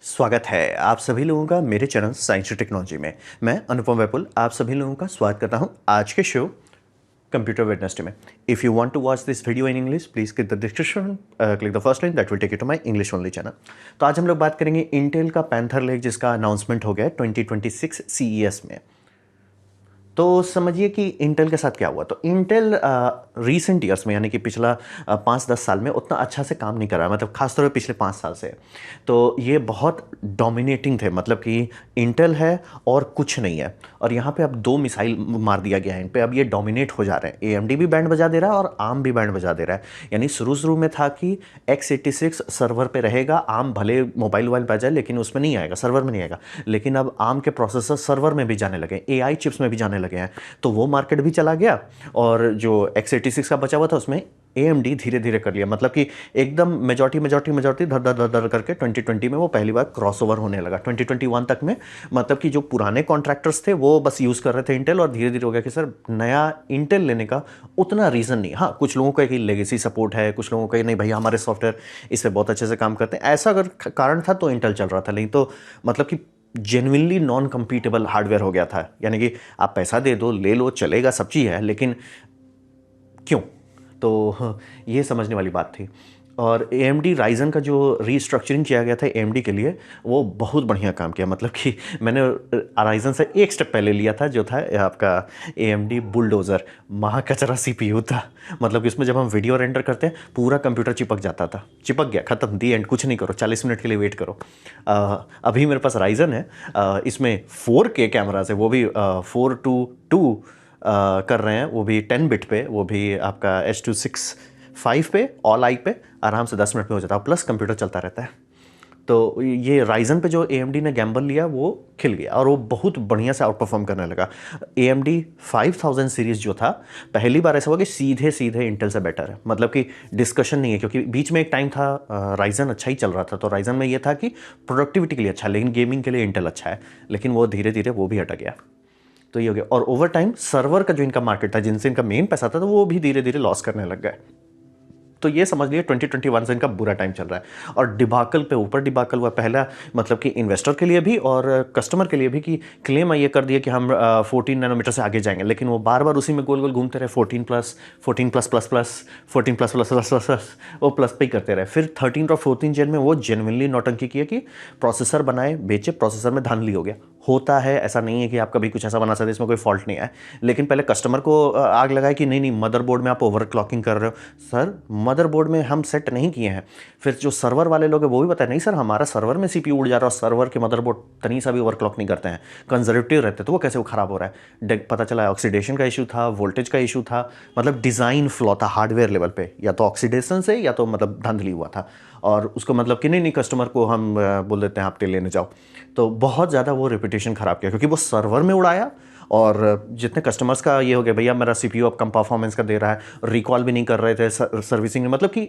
स्वागत है आप सभी लोगों का मेरे चैनल साइंस और टेक्नोलॉजी में। मैं अनुपम वैपुल आप सभी लोगों का स्वागत करता हूं आज के शो कंप्यूटर वेडनेसडे में। If you want to watch this video in English please click the description, click the first link that will take you to my English only channel. तो आज हम लोग बात करेंगे इंटेल का पैंथर लेक जिसका announcement हो गया 2026 CES में। तो समझिए कि इंटेल के साथ क्या हुआ। तो इंटेल रीसेंट ईयर्स में यानी कि पिछला 5-10 साल में उतना अच्छा से काम नहीं कर रहा है, मतलब खासतौर पे पिछले 5 साल से। तो ये बहुत डोमिनेटिंग थे, मतलब कि इंटेल है और कुछ नहीं है। और यहाँ पे अब 2 मिसाइल मार दिया गया है इन पे, अब ये डोमिनेट हो जा रहे हैं। AMD भी बैंड बजा दे रहा है और आर्म भी बैंड बजा दे रहा है। यानी शुरू में था कि x86 सर्वर पे रहेगा, आर्म भले मोबाइल पे आ जाए लेकिन उसमें नहीं आएगा, सर्वर में नहीं आएगा। लेकिन अब आर्म के प्रोसेसर सर्वर में भी जाने लगे, AI चिप्स में भी जाने लगे हैं। तो वो मार्केट भी चला गया और जो x86 का बचा हुआ था उसमें AMD धीरे धीरे कर लिया। मतलब कि एकदम मेजॉरिटी धर करके 2020 में वो पहली बार क्रॉसओवर होने लगा। 2021 तक में मतलब कि जो पुराने कॉन्ट्रैक्टर्स थे वो बस यूज़ कर रहे थे इंटेल, और धीरे धीरे हो गया कि सर नया इंटेल लेने का उतना रीज़न नहीं। हाँ, कुछ लोगों का एक लेगेसी सपोर्ट है, कुछ लोगों का नहीं भाई हमारे सॉफ्टवेयर इससे बहुत अच्छे से काम करते हैं, ऐसा अगर कारण था तो इंटेल चल रहा था। नहीं तो मतलब कि जेन्युइनली नॉन कंपीटेबल हार्डवेयर हो गया था। यानी कि आप पैसा दे दो, ले लो, चलेगा, सब चीज़ है, लेकिन क्यों? तो ये समझने वाली बात थी। और AMD राइजन का जो रीस्ट्रक्चरिंग किया गया था AMD के लिए, वो बहुत बढ़िया काम किया। मतलब कि मैंने राइजन से एक स्टेप पहले लिया था, जो था आपका AMD बुलडोज़र, महाकचरा CPU था। मतलब कि उसमें जब हम वीडियो रेंडर करते हैं पूरा कंप्यूटर चिपक जाता था, चिपक गया, ख़त्म, दी एंड, कुछ नहीं करो, 40 मिनट के लिए वेट करो। अभी मेरे पास राइजन है, इसमें 4K कैमराज है, वो भी 4:2 कर रहे हैं, वो भी 10 बिट पे, वो भी आपका H.265 पे, ऑल आई पे आराम से 10 मिनट में हो जाता है, प्लस कंप्यूटर चलता रहता है। तो ये राइजन पे जो AMD ने गैम्बल लिया वो खिल गया और वो बहुत बढ़िया से आउट परफॉर्म करने लगा। AMD 5000 सीरीज़ जो था, पहली बार ऐसा हुआ कि सीधे सीधे इंटेल से बेटर है। मतलब कि डिस्कशन नहीं है, क्योंकि बीच में एक टाइम था राइजन अच्छा ही चल रहा था, तो राइजन में ये था कि प्रोडक्टिविटी के लिए अच्छा है लेकिन गेमिंग के लिए इंटेल अच्छा है, लेकिन वो धीरे धीरे वो भी हट गया। तो ये हो गया। और ओवर टाइम सर्वर का जो इनका मार्केट था, जिनसे इनका मेन पैसा था, तो वो भी धीरे धीरे लॉस करने लग गए। तो ये समझ लिए 2021 से इनका बुरा टाइम चल रहा है और डिबाकल पे ऊपर डिबाकल हुआ। पहला मतलब कि इन्वेस्टर के लिए भी और कस्टमर के लिए भी, कि क्लेम ये कर दिया कि हम 14 नैनोमीटर से आगे जाएंगे, लेकिन वो बार बार उसी में गोल गोल घूमते रहे, 14 plus, 14 plus plus plus, 14 plus plus plus plus plus, वो प्लस पे ही करते रहे। फिर 13 और 14 जेन में वो जेन्युइनली नौटंकी किया कि प्रोसेसर बनाए, बेचे, प्रोसेसर में धांधली हो गया। होता है, ऐसा नहीं है कि आप कभी कुछ ऐसा बना सकते, इसमें कोई फॉल्ट नहीं है। लेकिन पहले कस्टमर को आग लगाए कि नहीं नहीं मदरबोर्ड में आप ओवरक्लॉकिंग कर रहे हो। सर मदरबोर्ड में हम सेट नहीं किए हैं। फिर जो सर्वर वाले लोग हैं वो भी बताए नहीं सर हमारा सर्वर में CPU उड़ जा रहा है, सर्वर के मदरबोर्ड तनी सा भी ओवरक्लॉक नहीं करते हैं, कंजर्वेटिव रहते, तो वो कैसे वो खराब हो रहा है। पता चला ऑक्सीडेशन का इशू था, वोल्टेज का इशू था, मतलब डिज़ाइन फ्लॉ था हार्डवेयर लेवल पे, या तो ऑक्सीडेशन से या तो मतलब धांधली हुआ था। और उसको मतलब कि नहीं कस्टमर को हम बोल देते हैं आप तेल लेने जाओ। तो बहुत ज़्यादा वो रेपुटेशन ख़राब किया, क्योंकि वो सर्वर में उड़ाया और जितने कस्टमर्स का ये हो गया भैया मेरा CPU अब कम परफॉर्मेंस का दे रहा है, रिकॉल भी नहीं कर रहे थे सर्विसिंग में, मतलब कि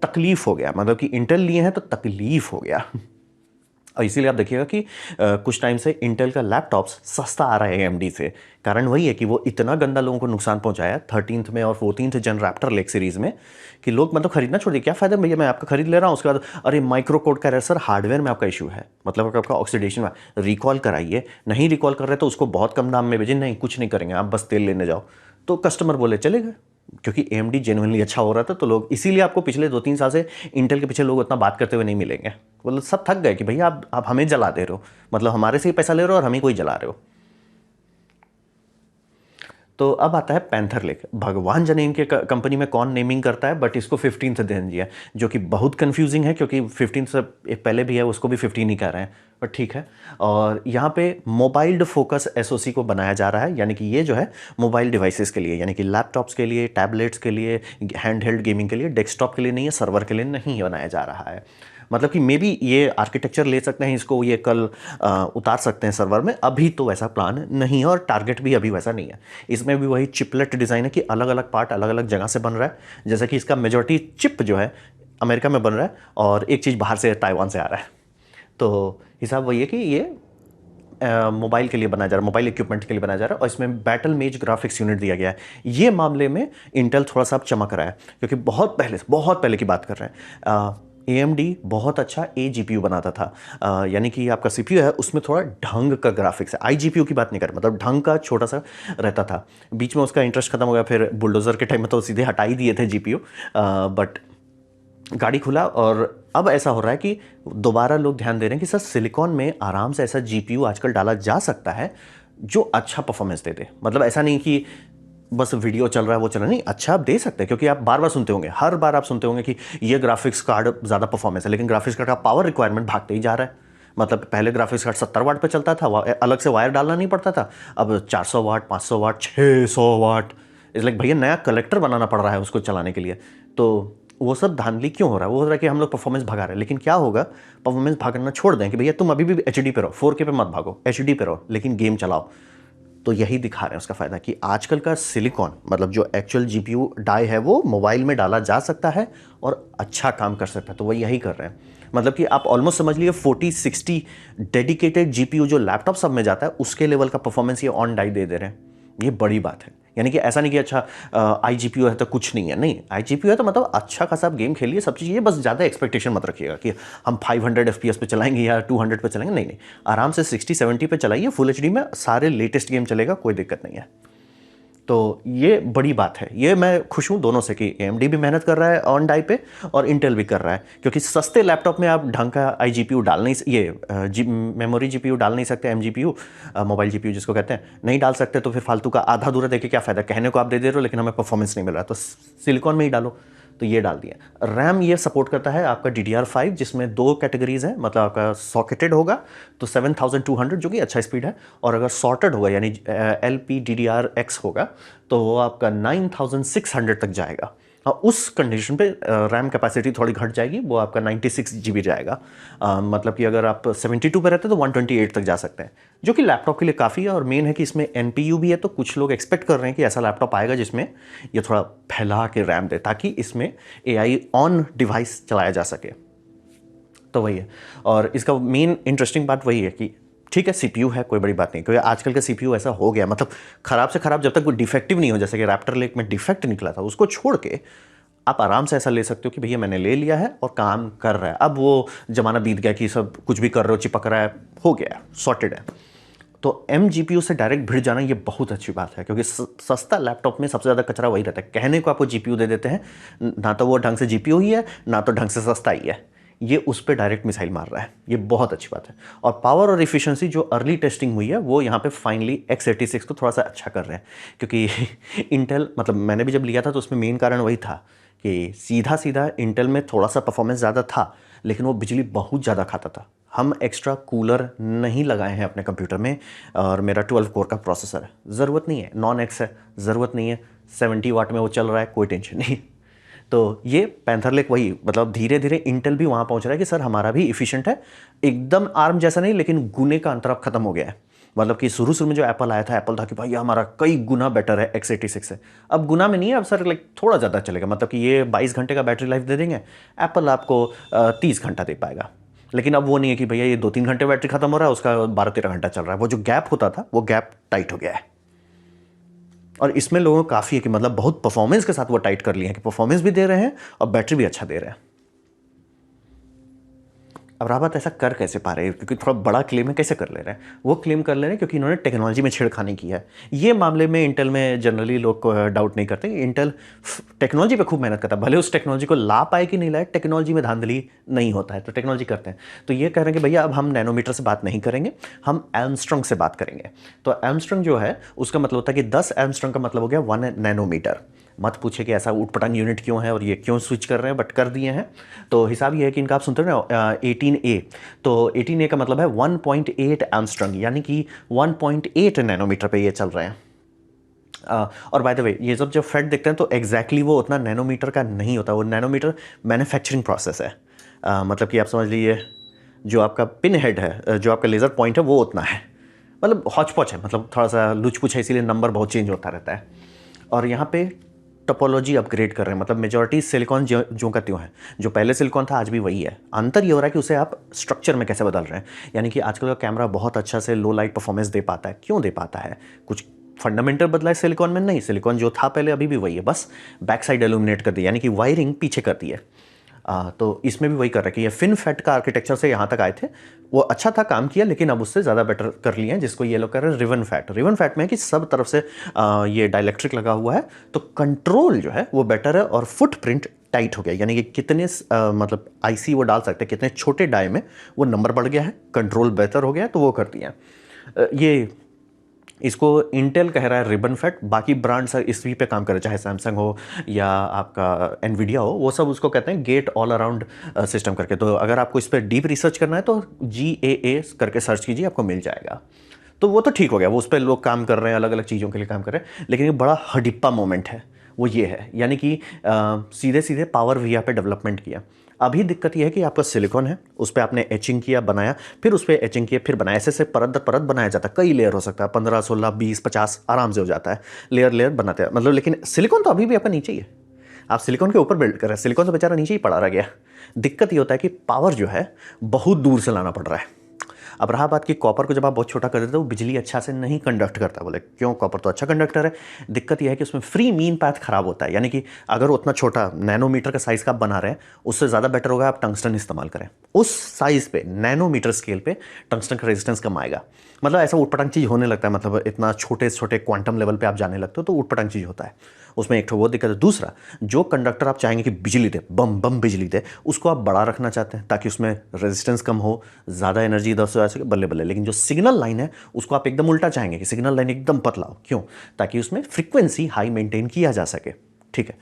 तकलीफ़ हो गया। मतलब कि इंटेल लिए हैं तो तकलीफ़ हो गया। और इसीलिए आप देखिएगा कि कुछ टाइम से इंटेल का लैपटॉप्स सस्ता आ रहा है AMD से। कारण वही है कि वो इतना गंदा लोगों को नुकसान पहुंचाया 13th में और 14th जेन रैप्टर लेक सीरीज़ में, कि लोग मतलब खरीदना छोड़ दिए। क्या फ़ायदा भैया, मैं आपका खरीद ले रहा हूँ, उसके बाद अरे माइक्रो कोड का एरर, सर हार्डवेयर में आपका इशू है, मतलब आपका ऑक्सीडेशन में, रिकॉल कराइए। नहीं रिकॉल कर रहे तो उसको बहुत कम दाम में भेजिए, नहीं कुछ नहीं करेंगे आप बस तेल लेने जाओ। तो कस्टमर बोले चलेगा, क्योंकि AMD जेन्युइनली अच्छा हो रहा था। तो लोग इसीलिए आपको पिछले 2-3 साल से इंटेल के पीछे लोग उतना बात करते हुए नहीं मिलेंगे। मतलब सब थक गए कि भैया आप हमें जला दे रहे हो, मतलब हमारे से ही पैसा ले रहे हो और हमें कोई जला रहे हो। तो अब आता है पैंथर लेक। भगवान जाने इनके कंपनी में कौन नेमिंग करता है, बट इसको 15 से देन दिया, जो कि बहुत कंफ्यूजिंग है, क्योंकि 15 से पहले भी है, उसको भी 15 ही कह रहे हैं, पर ठीक है। और यहाँ पे मोबाइल फोकस SoC को बनाया जा रहा है, यानी कि ये जो है मोबाइल डिवाइसेस के लिए, यानी कि लैपटॉप्स के लिए, टैबलेट्स के लिए, हैंड हेल्ड गेमिंग के लिए, डेस्कटॉप के लिए नहीं है, सर्वर के लिए नहीं बनाया जा रहा है। मतलब कि मे बी ये आर्किटेक्चर ले सकते हैं, इसको ये कल उतार सकते हैं सर्वर में, अभी तो वैसा प्लान नहीं है और टारगेट भी अभी वैसा नहीं है। इसमें भी वही चिपलेट डिज़ाइन है कि अलग अलग पार्ट अलग अलग जगह से बन रहा है, जैसे कि इसका मेजॉरिटी चिप जो है अमेरिका में बन रहा है और एक चीज़ बाहर से ताइवान से आ रहा है। तो हिसाब वही है कि ये मोबाइल के लिए बनाया जा रहा है, मोबाइल इक्विपमेंट के लिए बनाया जा रहा है, और इसमें बैटल मेज ग्राफिक्स यूनिट दिया गया है। ये मामले में इंटेल थोड़ा सा अब चमक रहा है, क्योंकि बहुत पहले की बात कर रहे हैं, AMD बहुत अच्छा ए GPU बनाता था। यानी कि आपका CPU है उसमें थोड़ा ढंग का ग्राफिक्स है, iGPU की बात नहीं कर रहा, मतलब ढंग का छोटा सा रहता था। बीच में उसका इंटरेस्ट खत्म हो गया, फिर बुलडोजर के टाइम में तो सीधे हटा ही दिए थे GPU। बट गाड़ी खुला और अब ऐसा हो रहा है कि दोबारा लोग ध्यान दे रहे हैं कि सर सिलिकॉन में आराम से ऐसा GPU आजकल डाला जा सकता है जो अच्छा परफॉर्मेंस दे दे। मतलब ऐसा नहीं कि बस वीडियो चल रहा है वो चल रहा नहीं, अच्छा आप दे सकते हैं, क्योंकि आप बार बार सुनते होंगे, हर बार आप सुनते होंगे कि ये ग्राफिक्स कार्ड ज़्यादा परफॉर्मेंस है, लेकिन ग्राफिक्स कार्ड का पावर रिक्वायरमेंट भागते ही जा रहा है। मतलब पहले ग्राफिक्स कार्ड 70 वाट पे चलता था, अलग से वायर डालना नहीं पड़ता था। अब 400 वाट, 500 वाट, 600 वाट, इस लाइक भैया नया कलेक्टर बनाना पड़ रहा है उसको चलाने के लिए। तो वो सब धांधली क्यों हो रहा है? वो हो रहा है कि हम लोग परफॉर्मेंस भगा रहे हैं, लेकिन क्या होगा, परफॉर्मेंस भागना छोड़ दें कि भैया तुम अभी भी HD पे रहो, 4K पे मत भागो, HD पे रहो, लेकिन गेम चलाओ। तो यही दिखा रहे हैं उसका फ़ायदा कि आजकल का सिलिकॉन, मतलब जो एक्चुअल GPU डाई है वो मोबाइल में डाला जा सकता है और अच्छा काम कर सकता है। तो वही यही कर रहे हैं। मतलब कि आप ऑलमोस्ट समझ लिए 40-60 डेडिकेटेड GPU जो लैपटॉप सब में जाता है उसके लेवल का परफॉर्मेंस ये ऑन डाई दे रहे हैं। ये बड़ी बात है। यानी कि ऐसा नहीं कि अच्छा iGPU है तो कुछ नहीं है, नहीं, iGPU है तो मतलब अच्छा खासा आप गेम खेलिए, सब चीज़, बस ज़्यादा एक्सपेक्टेशन मत रखिएगा कि हम 500 FPS पे चलाएंगे या 200 पे चलाएंगे, नहीं नहीं, आराम से 60-70 पे चलाइए, फुल HD में सारे लेटेस्ट गेम चलेगा, कोई दिक्कत नहीं है। तो ये बड़ी बात है, ये मैं खुश हूँ दोनों से कि AMD भी मेहनत कर रहा है ऑन डाई पे और इंटेल भी कर रहा है, क्योंकि सस्ते लैपटॉप में आप ढंग का iGPU डाल नहीं, ये मेमोरी GPU डाल नहीं सकते, MGPU, मोबाइल GPU जिसको कहते हैं, नहीं डाल सकते, तो फिर फालतू का आधा अधूरा देके क्या फ़ायदा, कहने को आप दे रहे हो लेकिन हमें परफॉर्मेंस नहीं मिल रहा, तो सिलिकॉन में ही डालो। तो ये डाल दिया। रैम ये सपोर्ट करता है आपका DDR5, जिसमें 2 कैटेगरीज हैं, मतलब आपका सॉकेटेड होगा तो 7200 जो कि अच्छा स्पीड है, और अगर सॉर्टेड होगा यानी LPDDR6 होगा तो वो आपका 9600 तक जाएगा। और उस कंडीशन पे रैम कैपेसिटी थोड़ी घट जाएगी, वो आपका 96 GB जाएगा। मतलब कि अगर आप 72 पे रहते हैं तो 128 तक जा सकते हैं, जो कि लैपटॉप के लिए काफ़ी है। और मेन है कि इसमें NPU भी है, तो कुछ लोग एक्सपेक्ट कर रहे हैं कि ऐसा लैपटॉप आएगा जिसमें ये थोड़ा फैला के रैम दे, ताकि इसमें AI ऑन डिवाइस चलाया जा सके। तो वही है। और इसका मेन इंटरेस्टिंग बात वही है कि ठीक है CPU है, कोई बड़ी बात नहीं, क्योंकि आजकल का CPU ऐसा हो गया, मतलब ख़राब से ख़राब जब तक वो डिफेक्टिव नहीं हो, जैसे कि रैप्टर लेक में डिफेक्ट निकला था, उसको छोड़ के आप आराम से ऐसा ले सकते हो कि भैया मैंने ले लिया है और काम कर रहा है। अब वो ज़माना बीत गया कि सब कुछ भी कर रहे हो, चिपक रहा है, हो गया, सॉर्टेड है। तो MGPU से डायरेक्ट भिड़ जाना ये बहुत अच्छी बात है, क्योंकि सस्ता लैपटॉप में सबसे ज़्यादा कचरा वही रहता है, कहने को आपको GPU दे देते हैं, ना तो वो ढंग से GPU ही है, ना तो ढंग से सस्ता ही है, ये उस पर डायरेक्ट मिसाइल मार रहा है। ये बहुत अच्छी बात है। और पावर और इफिशिएंसी जो अर्ली टेस्टिंग हुई है वो यहाँ पे फाइनली x86 को थोड़ा सा अच्छा कर रहे हैं, क्योंकि इंटेल, मतलब मैंने भी जब लिया था तो उसमें मेन कारण वही था कि सीधा सीधा इंटेल में थोड़ा सा परफॉर्मेंस ज़्यादा था, लेकिन वो बिजली बहुत ज़्यादा खाता था। हम एक्स्ट्रा कूलर नहीं लगाए हैं अपने कंप्यूटर में, और मेरा 12 कोर का प्रोसेसर है, ज़रूरत नहीं है, नॉन एक्स है, ज़रूरत नहीं है, 70 वाट में वो चल रहा है, कोई टेंशन नहीं। तो ये पैंथर लेक वही, मतलब धीरे धीरे इंटेल भी वहाँ पहुँच रहा है कि सर हमारा भी इफिशिएंट है, एकदम आर्म जैसा नहीं, लेकिन गुने का अंतर अब खत्म हो गया है। मतलब कि शुरू में जो एप्पल आया था, एप्पल था कि भाई हमारा कई गुना बेटर है x86 से, अब गुना में नहीं है, अब सर लाइक थोड़ा ज़्यादा चलेगा, मतलब कि ये 22 घंटे का बैटरी लाइफ दे देंगे, एप्पल आपको 30 घंटा दे पाएगा। लेकिन अब वो नहीं है कि भैया ये 2-3 घंटे बैटरी खत्म हो रहा है, उसका 12-13 घंटा चल रहा है, वो जो गैप होता था वो गैप टाइट हो गया है। और इसमें लोगों को काफ़ी है कि मतलब बहुत परफॉर्मेंस के साथ वो टाइट कर लिए हैं कि परफॉर्मेंस भी दे रहे हैं और बैटरी भी अच्छा दे रहे हैं। अब रहा बात ऐसा कर कैसे पा रहे हैं, क्योंकि थोड़ा बड़ा क्लेम है, कैसे कर ले रहे हैं? वो क्लेम कर ले रहे हैं क्योंकि इन्होंने टेक्नोलॉजी में छेड़खानी की है। ये मामले में इंटेल में जनरली लोग डाउट नहीं करते, इंटेल टेक्नोलॉजी पे खूब मेहनत करता है, भले उस टेक्नोलॉजी को ला पाए कि नहीं लाए, टेक्नोलॉजी में धांधली नहीं होता है, तो टेक्नोलॉजी करते हैं। तो ये कह रहे हैं कि भैया अब हम नैनोमीटर से बात नहीं करेंगे, हम एंगस्ट्रॉम से बात करेंगे। तो एंगस्ट्रॉम जो है उसका मतलब होता है कि 10 एंगस्ट्रॉम का मतलब हो गया 1 नैनोमीटर। मत पूछे कि ऐसा उटपटांग यूनिट क्यों है और ये क्यों स्विच कर रहे हैं, बट कर दिए हैं। तो हिसाब ये है कि इनका आप सुनते हो ना 18A, तो 18A का मतलब है 1.8 एंगस्ट्रॉम, यानी कि 1.8 नैनोमीटर पे ये चल रहे हैं। और बाय द वे ये जब फेट देखते हैं तो एग्जैक्टली वो उतना नैनोमीटर का नहीं होता, वो नैनोमीटर मैन्युफैक्चरिंग प्रोसेस है। मतलब कि आप समझ लीजिए जो आपका पिन हेड है, जो आपका लेज़र पॉइंट है, वो उतना है, मतलब हौच पौच है, मतलब थोड़ा सा लुच पुच है, इसीलिए नंबर बहुत चेंज होता रहता है। और यहाँ पे टोपोलॉजी अपग्रेड कर रहे हैं, मतलब मेजॉरिटी सिलिकॉन जो का त्यों है, जो पहले सिलिकॉन था आज भी वही है। अंतर ये हो रहा है कि उसे आप स्ट्रक्चर में कैसे बदल रहे हैं। यानी कि आजकल का कैमरा बहुत अच्छा से लो लाइट परफॉर्मेंस दे पाता है। क्यों दे पाता है? कुछ फंडामेंटल बदला है सिलिकॉन में? नहीं, सिलिकॉन जो था पहले अभी भी वही है, बस बैक साइड एल्यूमिनेट कर दी, यानी कि वायरिंग पीछे कर दी है। तो इसमें भी वही कर रहे हैं कि ये फिनफेट का आर्किटेक्चर से यहाँ तक आए थे, वो अच्छा था, काम किया, लेकिन अब उससे ज़्यादा बेटर कर लिए हैं, जिसको ये लोग कह रहे हैं रिवन फैट। रिवन फैट में है कि सब तरफ से ये डाइलेक्ट्रिक लगा हुआ है, तो कंट्रोल जो है वो बेटर है और फुटप्रिंट टाइट हो गया, यानी कि कितने मतलब आईसी वो डाल सकते हैं, कितने छोटे डाई में वो नंबर बढ़ गया है, कंट्रोल बेहतर हो गया है, तो वो कर दिया है। ये इसको इंटेल कह रहा है रिबन फैट, बाकी ब्रांड्स इसी पे काम कर रहे हैं, चाहे सैमसंग हो या आपका एनवीडिया हो, वो सब उसको कहते हैं गेट ऑल अराउंड सिस्टम करके। तो अगर आपको इस पर डीप रिसर्च करना है तो GAA करके सर्च कीजिए, आपको मिल जाएगा। तो वो तो ठीक हो गया, वो उस पर लोग काम कर रहे हैं, अलग अलग चीज़ों के लिए काम कर रहे हैं, लेकिन एक बड़ा हडिप्पा मोमेंट है, वो ये है, यानी कि सीधे सीधे पावर विया पे डेवलपमेंट किया। अभी दिक्कत यह है कि आपका सिलिकॉन है, उस पर आपने एचिंग किया, बनाया, फिर उस पर एचिंग किया, फिर बनाया, ऐसे परत दर परत बनाया जाता है, कई लेयर हो सकता है, 15, 16, 20, 50 आराम से हो जाता है, लेयर लेयर बनाते हैं, मतलब। लेकिन सिलिकॉन तो अभी भी आपका नीचे ही है, आप सिलिकॉन के ऊपर बिल्ड कर रहे हैं, सिलिकॉन तो बेचारा नीचे ही पड़ा रह गया। दिक्कत ये होता है कि पावर जो है बहुत दूर से लाना पड़ रहा है। अब रहा बात कि कॉपर को जब आप बहुत छोटा कर देते हो, बिजली अच्छा से नहीं कंडक्ट करता। बोले क्यों? कॉपर तो अच्छा कंडक्टर है। दिक्कत यह है कि उसमें फ्री मीन पाथ खराब होता है, यानी कि अगर उतना छोटा नैनोमीटर का साइज़ का आप बना रहे हैं, उससे ज़्यादा बेटर होगा आप टंगस्टन इस्तेमाल करें। उस साइज़ पे, नैनोमीटर स्केल पे टंगस्टन का रेजिस्टेंस कम आएगा। मतलब ऐसा उटपटांग चीज़ होने लगता है, मतलब इतना छोटे छोटे क्वांटम लेवल पे आप जाने लगते हो तो उटपटांग चीज़ होता है। उसमें एक तो वो दिक्कत है। दूसरा, जो कंडक्टर आप चाहेंगे कि बिजली दे, बम बम बिजली दे, उसको आप बड़ा रखना चाहते हैं ताकि उसमें रेजिस्टेंस कम हो, ज़्यादा एनर्जी इधर से आ सके, बल्ले बल्ले। लेकिन जो सिग्नल लाइन है उसको आप एकदम उल्टा चाहेंगे कि सिग्नल लाइन एकदम पतला हो। क्यों? ताकि उसमें फ्रीक्वेंसी हाई मेंटेन किया जा सके। ठीक है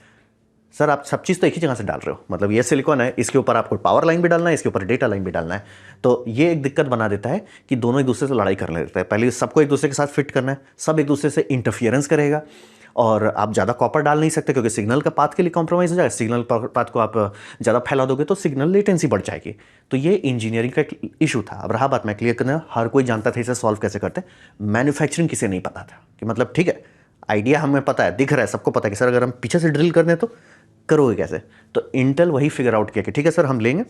सर, आप सब चीज़ तो एक ही जगह से डाल रहे हो, मतलब ये सिलिकॉन है, इसके ऊपर आपको पावर लाइन भी डालना है, इसके ऊपर डेटा लाइन भी डालना है, तो ये एक दिक्कत बना देता है कि दोनों एक दूसरे से लड़ाई करने लगता है। पहले सबको एक दूसरे के साथ फिट करना है, सब एक दूसरे से इंटरफियरेंस करेगा, और आप ज़्यादा कॉपर डाल नहीं सकते क्योंकि सिग्नल का पाथ के लिए कॉम्प्रोमाइज़ हो जाएगा। सिग्नल पाथ को आप ज़्यादा फैला दोगे तो सिग्नल लेटेंसी बढ़ जाएगी। तो ये इंजीनियरिंग का एक इशू था। अब रहा बात, मैं क्लियर करना, हर कोई जानता था इसे सॉल्व कैसे करते, मैन्युफैक्चरिंग किसे नहीं पता था कि मतलब ठीक है आइडिया हमें पता है, दिख रहा है, सबको पता है कि सर अगर हम पीछे से ड्रिल कर दें तो करोगे कैसे। तो इंटेल वही फिगर आउट किया कि ठीक है सर, हम लेंगे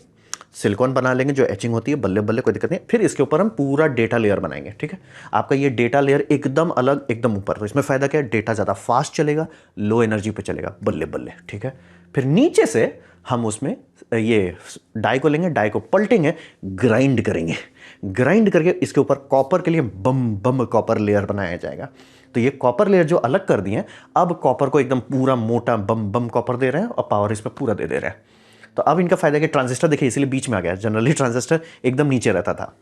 सिलिकॉन बना लेंगे, जो एचिंग होती है, बल्ले बल्ले, कोई दिक्कत नहीं, फिर इसके ऊपर हम पूरा डेटा लेयर बनाएंगे। ठीक है, आपका ये डेटा लेयर एकदम अलग, एकदम ऊपर। तो इसमें फ़ायदा क्या है? डेटा ज़्यादा फास्ट चलेगा, लो एनर्जी पे चलेगा, बल्ले बल्ले। ठीक है, फिर नीचे से हम उसमें ये डाई को लेंगे, डाई को पलटेंगे, ग्राइंड करेंगे, ग्राइंड करके इसके ऊपर कॉपर के लिए बम बम कॉपर लेयर बनाया जाएगा। तो ये कॉपर लेयर जो अलग कर दिए हैं, अब कॉपर को एकदम पूरा मोटा बम बम कॉपर दे रहे हैं और पावर इस पर पूरा दे रहे हैं। तो अब इनका फायदा है कि ट्रांजिस्टर देखिए इसीलिए बीच में आ गया। जनरली ट्रांजिस्टर एकदम नीचे रहता था,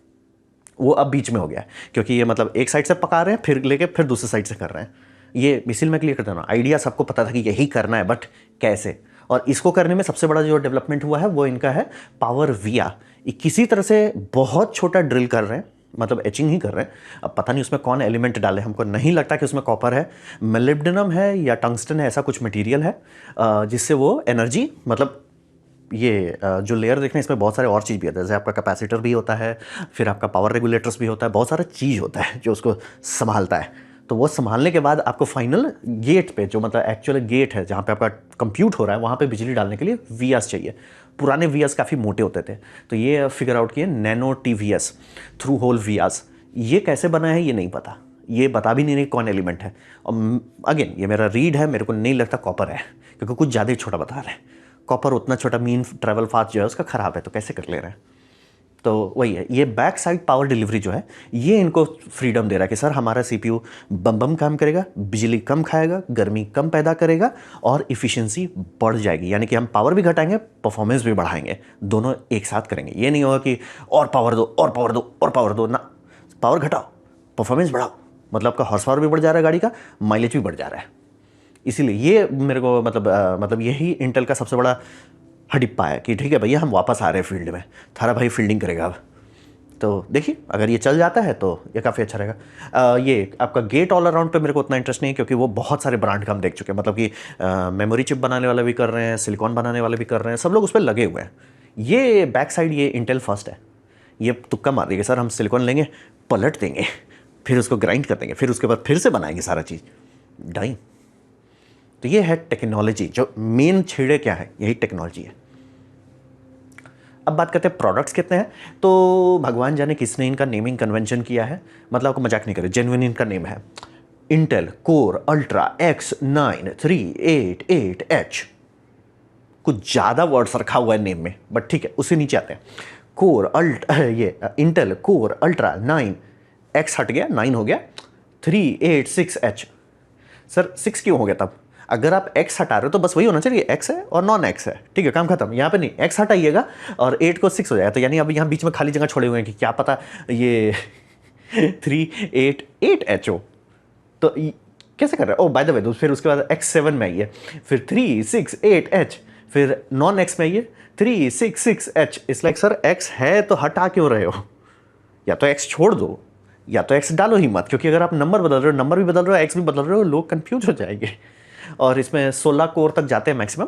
वो अब बीच में हो गया क्योंकि ये मतलब एक साइड से पका रहे हैं, फिर लेके फिर दूसरे साइड से कर रहे हैं। ये इसीलिए मैं क्लियर करता हूँ, आइडिया सबको पता था कि यही करना है, बट कैसे। और इसको करने में सबसे बड़ा जो डेवलपमेंट हुआ है वो इनका है पावर विया। किसी तरह से बहुत छोटा ड्रिल कर रहे हैं, मतलब एचिंग ही कर रहे हैं। अब पता नहीं उसमें कौन एलिमेंट डाले, हमको नहीं लगता कि उसमें कॉपर है, मेलिब्डेनम है या टंगस्टन है, ऐसा कुछ मटेरियल है जिससे वो एनर्जी, मतलब ये जो लेयर देख रहे हैं इसमें बहुत सारे और चीज़ भी होता है, जैसे आपका कैपेसिटर भी होता है, फिर आपका पावर रेगुलेटर्स भी होता है, बहुत सारा चीज़ होता है जो उसको संभालता है। तो वो संभालने के बाद आपको फाइनल गेट पे, जो मतलब एक्चुअल गेट है जहाँ पे आपका कंप्यूट हो रहा है, वहाँ पे बिजली डालने के लिए वियास चाहिए। पुराने वियास काफ़ी मोटे होते थे, तो ये फिगर आउट किए nano TVS through hole vias. ये कैसे बना है ये नहीं पता, ये बता भी नहीं रही कौन एलिमेंट है। और अगेन ये मेरा रीड है, मेरे को नहीं लगता कॉपर है क्योंकि कुछ ज़्यादा ही छोटा बता रहे हैं। कॉपर उतना छोटा मीन ट्रैवल फास्ट जो है उसका ख़राब है, तो कैसे कर ले रहे हैं। तो वही है, ये बैक साइड पावर डिलीवरी जो है ये इनको फ्रीडम दे रहा है कि सर हमारा सीपीयू बम बम काम करेगा, बिजली कम खाएगा, गर्मी कम पैदा करेगा और इफ़िशियंसी बढ़ जाएगी। यानी कि हम पावर भी घटाएंगे, परफॉर्मेंस भी बढ़ाएंगे, दोनों एक साथ करेंगे। ये नहीं होगा कि और पावर दो और पावर दो और पावर दो, ना, पावर घटाओ परफॉर्मेंस बढ़ाओ, मतलब आपका हॉर्स पावर भी बढ़ जा रहा है, गाड़ी का माइलेज भी बढ़ जा रहा है। इसीलिए ये मेरे को मतलब यही इंटेल का सबसे बड़ा हडिप्पा है कि ठीक है भैया हम वापस आ रहे हैं फील्ड में, थारा भाई फील्डिंग करेगा अब। तो देखिए अगर ये चल जाता है तो ये काफ़ी अच्छा रहेगा। ये आपका गेट ऑल अराउंड पे मेरे को उतना इंटरेस्ट नहीं है क्योंकि वो बहुत सारे ब्रांड का हम देख चुके हैं, मतलब कि मेमोरी चिप बनाने वाले भी कर रहे हैं, सिलिकॉन बनाने वाले भी कर रहे हैं, सब लोग उस पर लगे हुए हैं। ये बैक साइड ये इंटेल फर्स्ट है, ये तुक्का मार देंगे सर हम सिलिकॉन लेंगे, पलट देंगे, फिर उसको ग्राइंड कर देंगे, फिर उसके बाद फिर से बनाएंगे सारा चीज़ डाई। तो ये है टेक्नोलॉजी, जो मेन छेड़े क्या है यही टेक्नोलॉजी है। अब बात करते हैं प्रोडक्ट्स कितने हैं, तो भगवान जाने किसने इनका नेमिंग कन्वेंशन किया है, मतलब आपको मजाक नहीं करे, जेन्युइन इनका नेम है Intel core ultra X9 388H। कुछ ज़्यादा वर्ड्स रखा हुआ है नेम में, बट ठीक है, उससे नीचे आते हैं। कोर ये इंटेल कोर अल्ट्रा 9, एक्स हट गया 9 हो गया, 386H। सर 6 क्यों हो गया तब? अगर आप एक्स हटा रहे हो तो बस वही होना चाहिए, एक्स है और नॉन एक्स है, ठीक है, काम खत्म। यहाँ पे नहीं, एक्स हटाइएगा और 8 को 6 हो जाएगा, तो यानी अब यहाँ बीच में खाली जगह छोड़े हुए हैं कि क्या पता ये 388H हो। तो कैसे कर रहे हैं? ओ बाय द वे, फिर उसके बाद X7 में आइए, फिर 368H, फिर नॉन एक्स में आइए 366H। इस लाइक सर एक्स है तो हटा क्यों रहे हो? या तो एक्स छोड़ दो या तो एक्स डालो ही मत, क्योंकि अगर आप नंबर बदल रहे हो, नंबर भी बदल रहे हो, एक्स भी बदल रहे हो, लोग कंफ्यूज हो जाएंगे। और इसमें 16 कोर तक जाते हैं मैक्सिमम।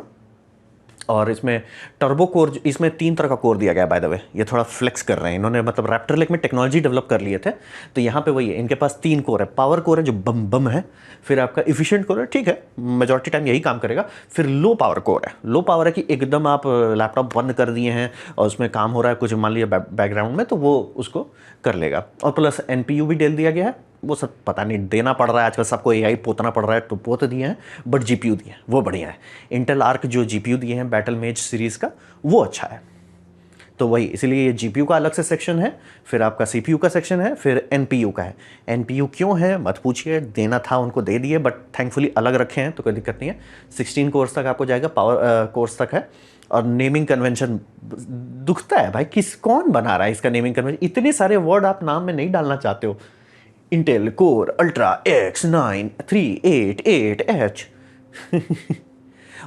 और इसमें टर्बो कोर, इसमें 3 तरह का कोर दिया गया बाय द वे, ये थोड़ा फ्लेक्स कर रहे हैं इन्होंने, मतलब रैप्टर लेक में टेक्नोलॉजी डेवलप कर लिए थे, तो यहाँ पे वही है, इनके पास 3 कोर है। पावर कोर है जो बम बम है, फिर आपका इफिशिएंट कोर है, ठीक है, मेजॉरिटी टाइम यही काम करेगा। फिर लो पावर कोर है। लो पावर है कि एकदम आप लैपटॉप बंद कर दिए हैं और उसमें काम हो रहा है कुछ, मान लिया बैकग्राउंड में, तो वो उसको कर लेगा। और प्लस NPU भी डेल दिया गया है, वो सब पता नहीं देना पड़ रहा है आजकल सबको, AI पोतना पड़ रहा है तो पोत दिए हैं, बट GPU दिए हैं वो बढ़िया है। इंटेल आर्क जो GPU दिए हैं बैटल मेज सीरीज़ का, वो अच्छा है। तो वही, इसलिए ये GPU का अलग से सेक्शन है, फिर आपका CPU का सेक्शन है, फिर NPU का है। NPU क्यों है मत पूछिए, देना था उनको दे दिए, बट थैंकफुली अलग रखे हैं तो कोई दिक्कत नहीं है। 16 कोर्स तक आपको जाएगा, पावर कोर्स तक है। और नेमिंग कन्वेंशन दुखता है भाई, कौन बना रहा है इसका नेमिंग कन्वेंशन? इतने सारे वर्ड आप नाम में नहीं डालना चाहते हो। Intel core ultra X9 388H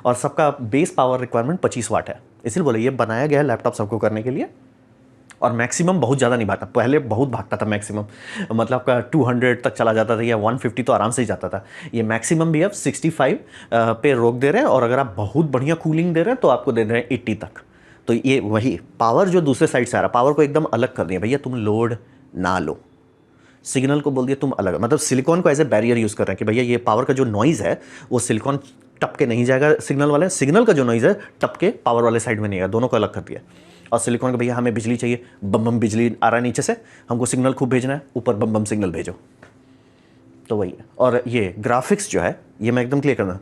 और सबका बेस पावर रिक्वायरमेंट 25 वाट है, इसलिए बोले ये बनाया गया है लैपटॉप सबको करने के लिए। और मैक्सिमम बहुत ज़्यादा नहीं भागता, पहले बहुत भागता था मैक्सिमम, मतलब का 200 तक चला जाता था या 150 तो आराम से ही जाता था। ये मैक्सिमम भी अब 65 पे रोक दे रहे हैं, और अगर आप बहुत बढ़िया कूलिंग दे रहे हैं तो आपको दे रहे हैं 80 तक। तो ये वही पावर जो दूसरे साइड से आ रहा है, पावर को एकदम अलग कर दिया भैया, तुम लोड ना लो। सिग्नल को बोल दिया तुम अलग, मतलब सिलिकॉन को एज ए बैरियर यूज़ कर रहे हैं कि भैया ये पावर का जो नॉइज़ है वो सिलिकॉन टप के नहीं जाएगा सिग्नल वाले, सिग्नल का जो नॉइज़ है टप के पावर वाले साइड में नहीं आएगा, दोनों को अलग कर दिया। और सिलिकॉन का भैया हमें बिजली चाहिए, बम बम बिजली आ रहा है नीचे से, हमको सिग्नल खूब भेजना है, ऊपर बम बम सिग्नल भेजो। तो वही है। और ये ग्राफिक्स जो है, ये मैं एकदम क्लियर करना,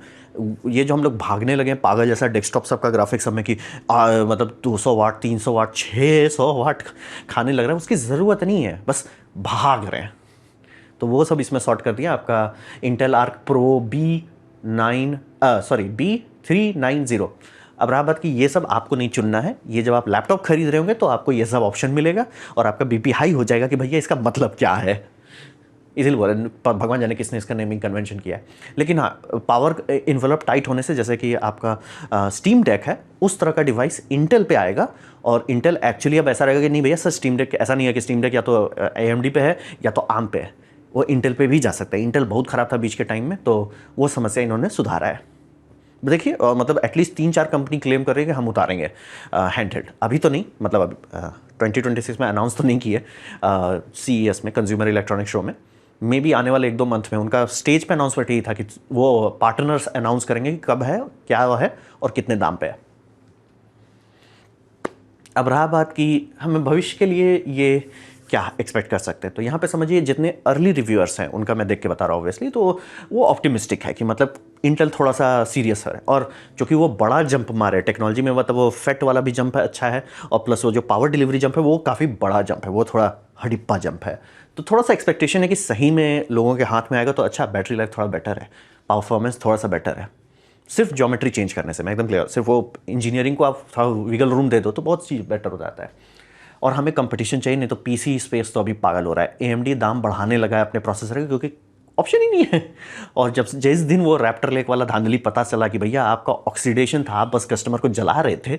ये जो हम लोग भागने लगे हैं पागल जैसा डेस्कटॉप सबका ग्राफिक्स सब में कि मतलब 200 वाट 300 वाट 600 वाट खाने लग रहा है, उसकी ज़रूरत नहीं है, बस भाग रहे हैं। तो वो सब इसमें सॉर्ट कर दिया आपका इंटेल आर्क प्रो B390। अब रहा बात कि ये सब आपको नहीं चुनना है, ये जब आप लैपटॉप खरीद रहे होंगे तो आपको ये सब ऑप्शन मिलेगा और आपका BP हाई हो जाएगा कि भैया इसका मतलब क्या है। इसीलिए बोले भगवान जाने किसने इसका नेमिंग कन्वेंशन किया है। लेकिन हाँ, पावर इन्वेलप टाइट होने से, जैसे कि आपका स्टीम डेक है, उस तरह का डिवाइस इंटेल पे आएगा। और इंटेल एक्चुअली अब ऐसा रहेगा कि नहीं भैया सर स्टीम डेक ऐसा नहीं है कि स्टीम डेक या तो AMD पे है या तो ARM पे है, वो इंटेल पे भी जा सकता है। इंटेल बहुत ख़राब था बीच के टाइम में, तो वो समस्या इन्होंने सुधारा है। देखिए मतलब एटलीस्ट 3-4 कंपनी क्लेम कर रही है कि हम उतारेंगे हैंडहेल्ड, अभी तो नहीं, मतलब अभी 2026 में अनाउंस तो नहीं किए CES में, कंज्यूमर इलेक्ट्रॉनिक शो में, मे बी आने वाले 1-2 मंथ में। उनका स्टेज पे अनाउंसमेंट यही था कि वो पार्टनर्स अनाउंस करेंगे कि कब है, क्या वो है और कितने दाम पे है। अब रहा बात कि हमें भविष्य के लिए ये क्या एक्सपेक्ट कर सकते हैं, तो यहाँ पे समझिए जितने अर्ली रिव्यूअर्स हैं उनका मैं देख के बता रहा हूँ ऑब्वियसली, तो वो ऑप्टिमिस्टिक है कि मतलब इंटेल थोड़ा सा सीरियस है। और चूँकि वो बड़ा जंप मारे टेक्नोलॉजी में, मतलब वो फेट वाला भी जंप है अच्छा है, और प्लस वो जो पावर डिलीवरी जंप है वो काफ़ी बड़ा जंप है, वो थोड़ा हडिप्पा जंप है। तो थोड़ा सा एक्सपेक्टेशन है कि सही में लोगों के हाथ में आएगा तो अच्छा, बैटरी लाइफ थोड़ा बेटर है, परफॉर्मेंस थोड़ा सा बेटर है। सिर्फ ज्योमेट्री चेंज करने से, मैं एकदम क्लियर, सिर्फ वो इंजीनियरिंग को आप थोड़ा विगल रूम दे दो तो बहुत चीज़ बेटर हो जाता है। और हमें कंपटीशन चाहिए, नहीं तो PC स्पेस तो अभी पागल हो रहा है। AMD दाम बढ़ाने लगा है अपने प्रोसेसर का, क्योंकि ऑप्शन ही नहीं है। और जब जिस दिन वो रैप्टर लेक वाला धांधली पता चला कि भैया आपका ऑक्सीडेशन था, आप बस कस्टमर को जला रहे थे,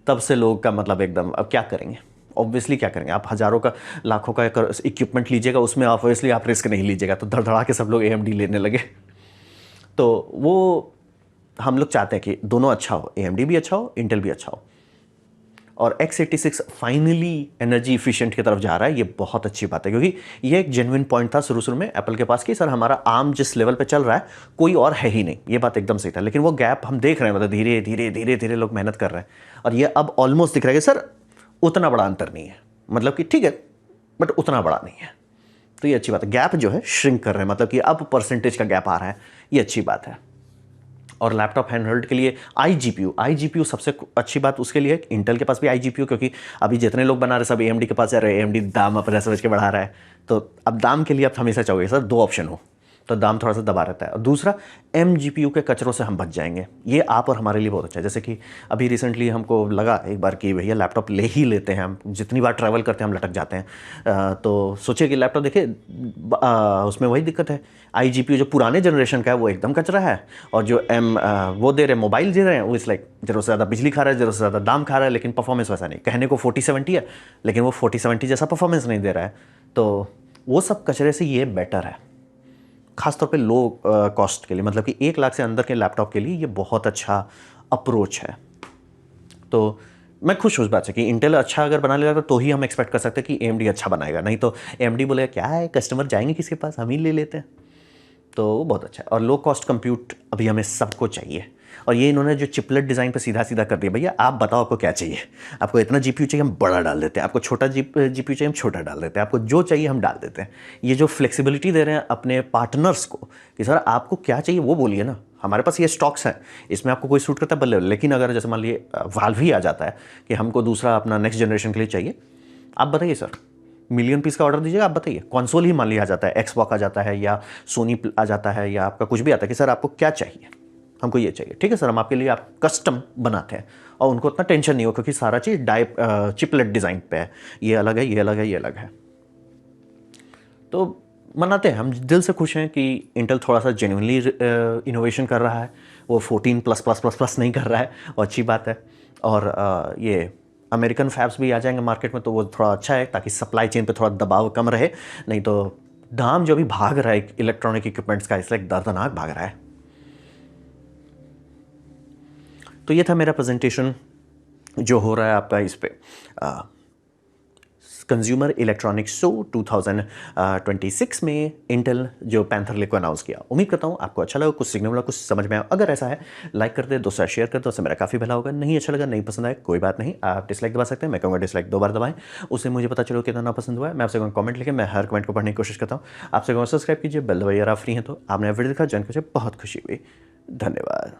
तब से लोग का मतलब एकदम अब क्या करेंगे, ऑब्वियसली क्या करेंगे। आप हज़ारों का लाखों का इक्विपमेंट लीजिएगा, उसमें ऑब्वियसली आप रिस्क नहीं लीजिएगा, तो धड़धड़ा के सब लोग AMD लेने लगे। तो वो हम लोग चाहते हैं कि दोनों अच्छा हो, AMD भी अच्छा हो, इंटेल भी अच्छा हो। और X86 फाइनली एनर्जी इफिशिएंट की तरफ जा रहा है, ये बहुत अच्छी बात है, क्योंकि ये एक जेन्युइन पॉइंट था शुरू में एप्पल के पास कि सर हमारा आर्म जिस लेवल पे चल रहा है कोई और है ही नहीं, ये बात एकदम सही था। लेकिन वो गैप हम देख रहे हैं, मतलब धीरे धीरे धीरे धीरे लोग मेहनत कर रहे हैं, और ये अब ऑलमोस्ट दिख रहा है कि सर उतना बड़ा अंतर नहीं है, मतलब कि ठीक है बट उतना बड़ा नहीं है। तो ये अच्छी बात है, गैप जो है श्रिंक कर रहे हैं, मतलब कि अब परसेंटेज का गैप आ रहा है, ये अच्छी बात है। और लैपटॉप हैंडहेल्ड के लिए आई जी पी यू सबसे अच्छी बात उसके लिए, इंटेल के पास भी आई जी पी यू, क्योंकि अभी जितने लोग बना रहे सब ए एम डी के पास जा रहे हैं, ए एम डी दाम अपना समझ के बढ़ा रहा है, तो अब दाम के लिए आप हमेशा चाहोगे सर 2 ऑप्शन हो, तो दाम थोड़ा सा दबा रहता है। और दूसरा, एम जी पी यू के कचरों से हम बच जाएंगे, ये आप और हमारे लिए बहुत अच्छा है। जैसे कि अभी रिसेंटली हमको लगा एक बार कि भैया लैपटॉप ले ही लेते हैं, हम जितनी बार ट्रैवल करते हैं हम लटक जाते हैं, तो सोचिए कि लैपटॉप देखिए उसमें वही दिक्कत है, आई जी पी यू जो पुराने जनरेशन का है वो एकदम कचरा है, और जो वो दे रहे हैं, मोबाइल दे रहे हैं, वो इस लाइक ज़रूरत से ज़्यादा बिजली खा रहा है, ज़रूरत से ज़्यादा दाम खा रहा है, लेकिन परफॉर्मेंस वैसा नहीं, कहने को 4070 है लेकिन वो 4070 जैसा परफॉर्मेंस नहीं दे रहा है। तो वो सब कचरे से ये बेटर है, खासतौर पे लो कॉस्ट के लिए, मतलब कि 1 लाख से अंदर के लैपटॉप के लिए ये बहुत अच्छा अप्रोच है। तो मैं खुश हूँ उस बात से कि इंटेल अच्छा अगर बना लेगा तो ही हम एक्सपेक्ट कर सकते हैं कि AMD अच्छा बनाएगा, नहीं तो AMD बोलेगा क्या है, कस्टमर जाएंगे किसके पास, हम ही ले लेते हैं। तो वो बहुत अच्छा है। और लो कॉस्ट कंप्यूट अभी हमें सबको चाहिए, और ये इन्होंने जो चिपलेट डिज़ाइन पे सीधा सीधा कर दिया, भैया आप बताओ आपको क्या चाहिए, आपको इतना GPU चाहिए हम बड़ा डाल देते हैं, आपको छोटा GPU चाहिए हम छोटा डाल देते हैं, आपको जो चाहिए हम डाल देते हैं। ये जो फ्लेक्सिबिलिटी दे रहे हैं अपने पार्टनर्स को कि सर आपको क्या चाहिए वो बोलिए ना, हमारे पास ये स्टॉक्स हैं, इसमें आपको कोई सूट करता है बल्ले। लेकिन अगर जैसे मान लिए वाल्व ही आ जाता है कि हमको दूसरा अपना नेक्स्ट जनरेशन के लिए चाहिए, आप बताइए सर, मिलियन पीस का ऑर्डर दीजिएगा, आप बताइए, कंसोल ही मान लिया आ जाता है, एक्सबॉक्स आ जाता है या सोनी आ जाता है या आपका कुछ भी आता है कि सर आपको क्या चाहिए, हमको ये चाहिए, ठीक है सर हम आपके लिए आप कस्टम बनाते हैं, और उनको उतना टेंशन नहीं हो क्योंकि सारा चीज़ चिपलेट डिज़ाइन पे है, ये अलग है, ये अलग है, ये अलग है। तो मनाते हैं, हम दिल से खुश हैं कि इंटेल थोड़ा सा जेन्युइनली इनोवेशन कर रहा है, वो 14++++ नहीं कर रहा है, और अच्छी बात है। और ये अमेरिकन फैब्स भी आ जाएंगे मार्केट में तो वो थोड़ा अच्छा है, ताकि सप्लाई चेन पे थोड़ा दबाव कम रहे, नहीं तो दाम जो भी भाग रहा है इलेक्ट्रॉनिक इक्विपमेंट्स का, इसलिए दर्दनाक भाग रहा है। तो ये था मेरा प्रेजेंटेशन जो हो रहा है आपका इस पे कंज्यूमर इलेक्ट्रॉनिक्स शो 2026 में इंटेल जो पैंथर लेक को अनाउंस किया। उम्मीद करता हूँ आपको अच्छा लगा, कुछ सीखने वाला, कुछ समझ में आया। अगर ऐसा है लाइक कर दे, दोस्तों शेयर कर दो, उससे मेरा काफ़ी भला होगा। नहीं अच्छा लगा, नहीं पसंद आया, कोई बात नहीं, आप डिसलाइक दबा सकते हैं, मैं कहूँगा डिसलाइक 2 बार दबाएं, उससे मुझे पता चलो कितना पसंद हुआ है। मैं आपसे कहूँगा कमेंट लिखे, मैं हर कमेंट को पढ़ने की कोशिश करता हूँ। आपसे कहूँगा सब्सक्राइब कीजिए, बेल दबाइए, आप फ्री हैं तो। आपने वीडियो देखा, जान के मुझे बहुत खुशी हुई। धन्यवाद।